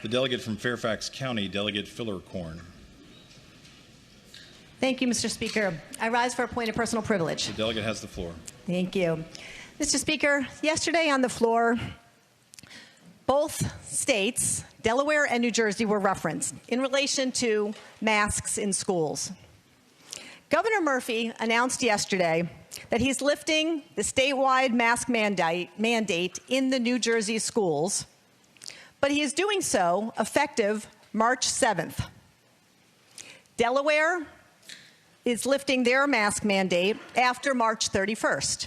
The delegate from Fairfax County, Delegate Fillercorn. Thank you, Mr. Speaker. I rise for a point of personal privilege. The delegate has the floor. Thank you. Mr. Speaker, yesterday on the floor, both states, Delaware and New Jersey, were referenced in relation to masks in schools. Governor Murphy announced yesterday that he's lifting the statewide mask mandate in the New Jersey schools, but he is doing so effective March 7th. Delaware is lifting their mask mandate after March 31st.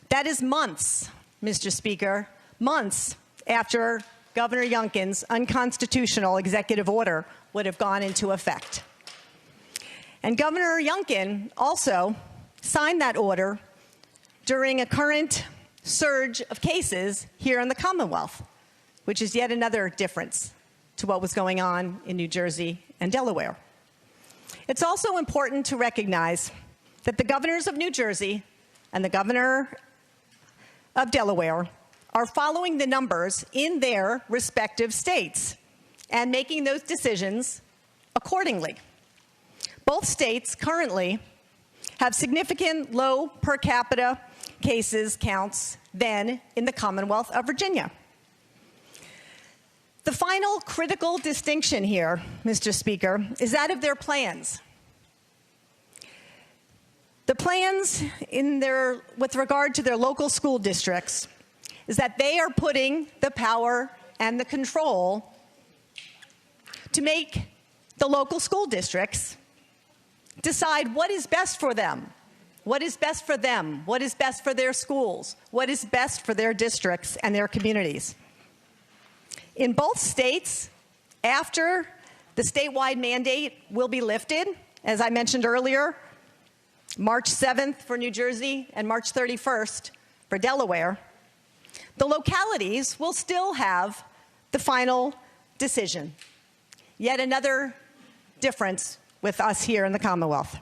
That is months, Mr. Speaker, months after Governor Youngkin's unconstitutional executive order would have gone into effect. And Governor Youngkin also signed that order during a current surge of cases here in the Commonwealth, which is yet another difference to what was going on in New Jersey and Delaware. It's also important to recognize that the governors of New Jersey and the governor of Delaware are following the numbers in their respective states and making those decisions accordingly. Both states currently have significant low per capita cases counts than in the Commonwealth of Virginia. The final critical distinction here, Mr. Speaker, is that of their plans. The plans with regard to their local school districts is that they are putting the power and the control to make the local school districts decide what is best for them, what is best for them, what is best for their schools, what is best for their districts and their communities. In both states, after the statewide mandate will be lifted, as I mentioned earlier, March 7th for New Jersey and March 31st for Delaware, the localities will still have the final decision. Yet another difference with us here in the Commonwealth.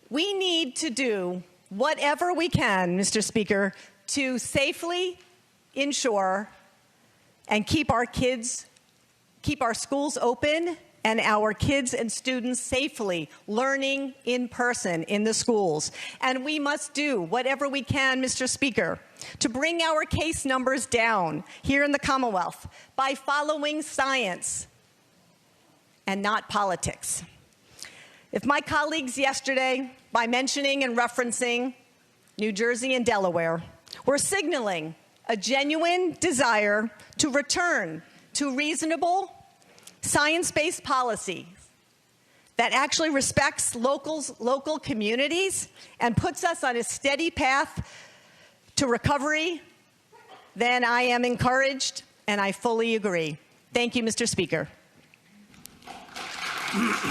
We need to do whatever we can, Mr. Speaker, to safely ensure and keep our schools open and our kids and students safely learning in person in the schools. And we must do whatever we can, Mr. Speaker, to bring our case numbers down here in the Commonwealth by following science and not politics. If my colleagues yesterday, by mentioning and referencing New Jersey and Delaware, were signaling a genuine desire to return to reasonable, science-based policy that actually respects local communities and puts us on a steady path to recovery, then I am encouraged and I fully agree. Thank you, Mr. Speaker.